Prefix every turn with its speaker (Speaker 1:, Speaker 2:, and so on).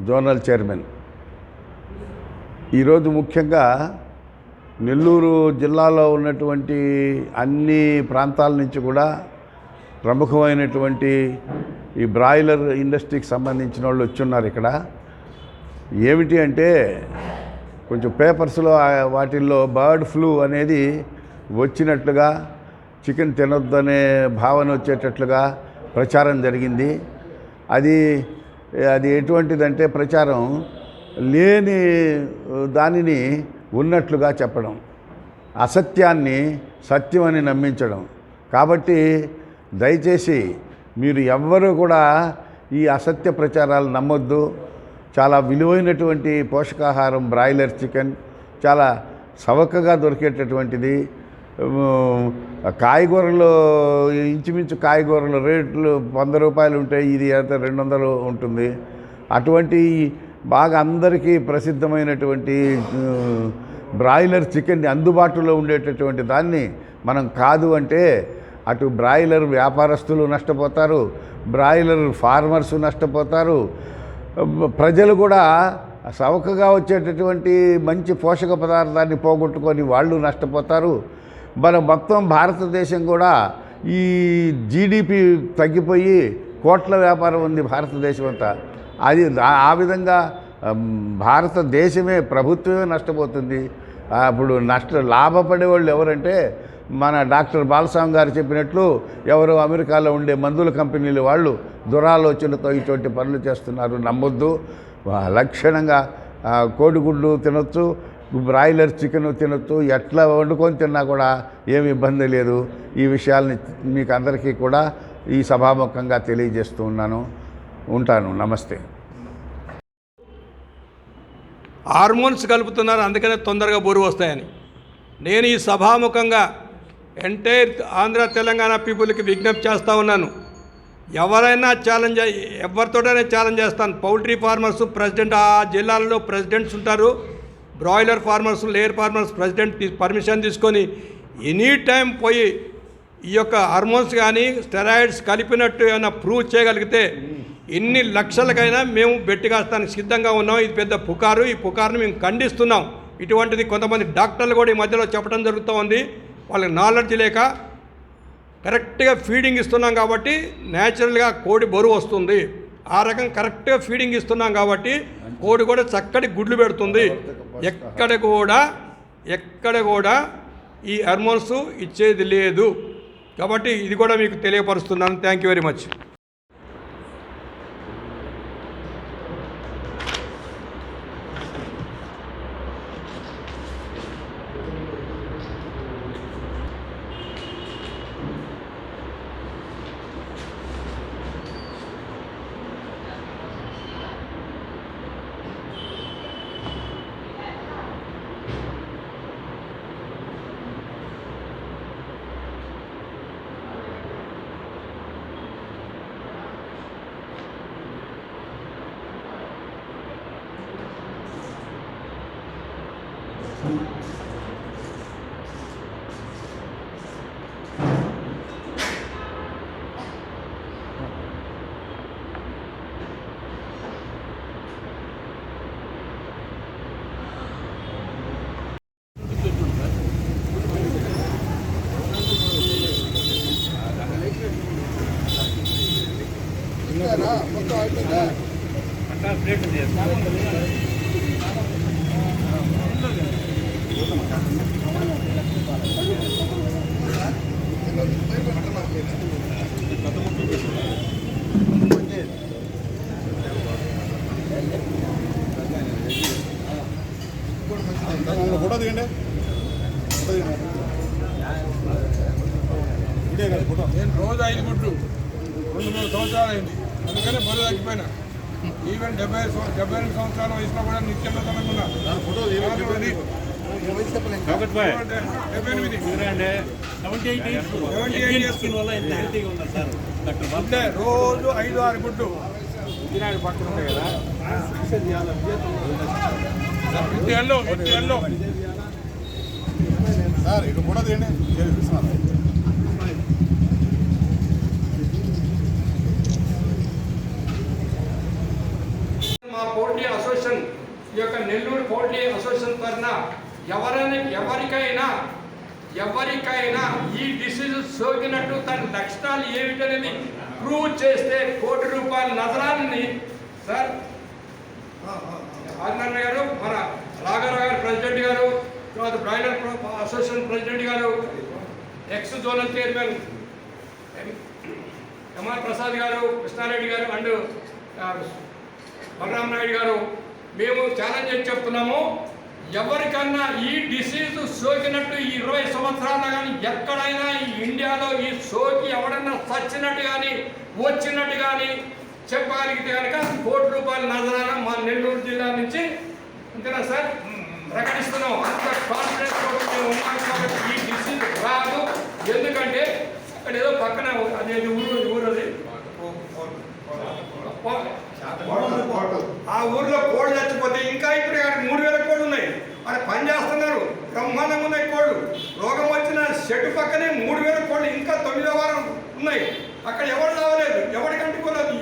Speaker 1: Zonal chairman. ఈరోజు ముఖ్యంగా నెల్లూరు జిల్లాలో ఉన్నటువంటి అన్ని ప్రాంతాల నుంచి కూడా ప్రముఖమైనటువంటి ఈ బ్రాయిలర్ ఇండస్ట్రీకి సంబంధించిన వాళ్ళు వచ్చున్నారు. ఇక్కడ ఏమిటి అంటే కొంచెం పేపర్స్లో వాటిల్లో బర్డ్ ఫ్లూ అనేది వచ్చినట్లుగా, చికెన్ తినొద్దనే భావన వచ్చేటట్లుగా ప్రచారం జరిగింది. అది ఎటువంటిదంటే ప్రచారం లేని దానిని ఉన్నట్లుగా చెప్పడం, అసత్యాన్ని సత్యమని నమ్మించడం. కాబట్టి దయచేసి మీరు ఎవ్వరూ కూడా ఈ అసత్య ప్రచారాలు నమ్మొద్దు. చాలా విలువైనటువంటి పోషకాహారం బ్రాయిలర్ చికెన్, చాలా చవకగా దొరికేటటువంటిది. కాయగూరలు ఇంచుమించు కాయగూరల రేట్లు 100 రూపాయలు ఉంటాయి, ఇది అయితే 200 ఉంటుంది. అటువంటి బాగా అందరికీ ప్రసిద్ధమైనటువంటి బ్రాయిలర్ చికెన్ని అందుబాటులో ఉండేటటువంటి దాన్ని మనం కాదు అంటే అటు బ్రాయిలర్ వ్యాపారస్తులు నష్టపోతారు, బ్రాయిలర్ ఫార్మర్స్ నష్టపోతారు, ప్రజలు కూడా చవకగా వచ్చేటటువంటి మంచి పోషక పదార్థాన్ని పోగొట్టుకొని వాళ్ళు నష్టపోతారు. మన మొత్తం భారతదేశం కూడా ఈ జీడిపి తగ్గిపోయి కోట్ల వ్యాపారం ఉంది భారతదేశం అంతా. అది ఆ విధంగా భారతదేశమే, ప్రభుత్వమే నష్టపోతుంది. అప్పుడు లాభపడే వాళ్ళు ఎవరంటే మన డాక్టర్ బాలస్వామి గారు చెప్పినట్లు ఎవరు అమెరికాలో ఉండే మందుల కంపెనీలు వాళ్ళు దురాలోచనతో ఇటువంటి పనులు చేస్తున్నారు. నమ్మొద్దు. లక్షణంగా కోడిగుడ్లు తినొచ్చు, బ్రాయిలర్ చికెన్ తినొచ్చు, ఎట్లా వండుకొని తిన్నా కూడా ఏమి ఇబ్బంది లేదు. ఈ విషయాల్ని మీకు అందరికీ కూడా ఈ సభాముఖంగా తెలియజేస్తూ ఉంటాను. నమస్తే.
Speaker 2: హార్మోన్స్ కలుపుతున్నారు, అందుకనే తొందరగా బరువు వస్తాయని నేను ఈ సభాముఖంగా ఎంటైర్ ఆంధ్ర తెలంగాణ పీపుల్కి విజ్ఞప్తి చేస్తూ ఉన్నాను. ఎవరైనా ఎవరితోటైనా ఛాలెంజ్ చేస్తాను. పౌల్ట్రీ ఫార్మర్స్ ప్రెసిడెంట్, ఆ జిల్లాలలో ప్రెసిడెంట్స్ ఉంటారు, broiler farmers, layer farmers president permission తీసుకొని ఎనీ టైం పోయి ఈ యొక్క హార్మోన్స్ కానీ స్టెరాయిడ్స్ కలిపినట్టు ఏమైనా ప్రూవ్ చేయగలిగితే ఎన్ని లక్షలకైనా మేము బెట్టి కాస్తానికి సిద్ధంగా ఉన్నాం. ఇది పెద్ద పుకారు. ఈ పుకారుని మేము ఖండిస్తున్నాం. ఇటువంటిది కొంతమంది డాక్టర్లు కూడా ఈ మధ్యలో చెప్పడం జరుగుతూ ఉంది. వాళ్ళకి నాలెడ్జ్ లేక కరెక్ట్గా ఫీడింగ్ ఇస్తున్నాం కాబట్టి న్యాచురల్గా కోడి బరువు వస్తుంది. ఆ రకం కరెక్ట్గా ఫీడింగ్ ఇస్తున్నాం కాబట్టి కోడి కూడా చక్కటి గుడ్లు పెడుతుంది. ఎక్కడ కూడా ఈ హార్మోన్స్ ఇచ్చేది లేదు. కాబట్టి ఇది కూడా మీకు తెలియపరుస్తున్నాను. Thank you very much.
Speaker 3: Photo దిగండి. నేను రోజు 5 గుడ్లు 2-3 సంవత్సరాలు అయింది, అందుకనే బరువు తగ్గిపోయినా. ఈవెన్ 72 సంవత్సరాల వయసులో కూడా నిత్యంలో తనకున్నా. రోజు 5-6 గుడ్లు తినాలి. పక్కన ఉంటాయి కదా సార్, ఇటు కూడా తీయండి.
Speaker 2: మా పోటీ ఈ యొక్క నెల్లూరు పౌల్ట్రీ అసోసియేషన్ తరఫున ఎవరికైనా ఈ డిసీజ్ సోకినట్టు తన లక్షణాలు ఏమిటనేది ప్రూవ్ చేస్తే ₹1,00,00,000 నజరాన్ని సార్ ఆదినారాయణ గారు, మన రాఘారావు గారు ప్రెసిడెంట్ గారు, తర్వాత బ్రాయిలర్ అసోసియేషన్ ప్రెసిడెంట్ గారు, ex zonal chairman MR Prasad గారు, కృష్ణారెడ్డి గారు అండ్ బలరాం నాయుడు గారు మేము ఛాలెంజ్ చేసి చెప్తున్నాము. ఎవరికన్నా ఈ డిసీజ్ సోకినట్టు ఈ 20 సంవత్సరాలు కానీ ఎక్కడైనా ఈ ఇండియాలో ఈ సోకి ఎవడన్నా చచ్చినట్టు కానీ వచ్చినట్టు కానీ చెప్పగలిగితే కనుక ₹1,00,00,000 నజరాన మా నెల్లూరు జిల్లా నుంచి అంతేనా సార్ ప్రకటిస్తున్నాం. అంత కాన్ఫిడెన్స్ మేము ఉన్నాం కాబట్టి ఈ డిసీజ్ రాదు. ఎందుకంటే అక్కడ ఏదో పక్కన అదేది ఊరది ఆ ఊర్లో కోళ్ళు చచ్చిపోతే ఇంకా ఇప్పుడు 3,000 కోళ్ళు ఉన్నాయి. మరి పని చేస్తున్నారు, బ్రహ్మాండంగా ఉన్నాయి కోళ్ళు. రోగం వచ్చిన షెడ్ పక్కనే 3,000 కోళ్ళు ఇంకా 9వ వారం ఉన్నాయి. అక్కడ ఎవరు రావలేదు, ఎవరికి అంటుకోలేదు.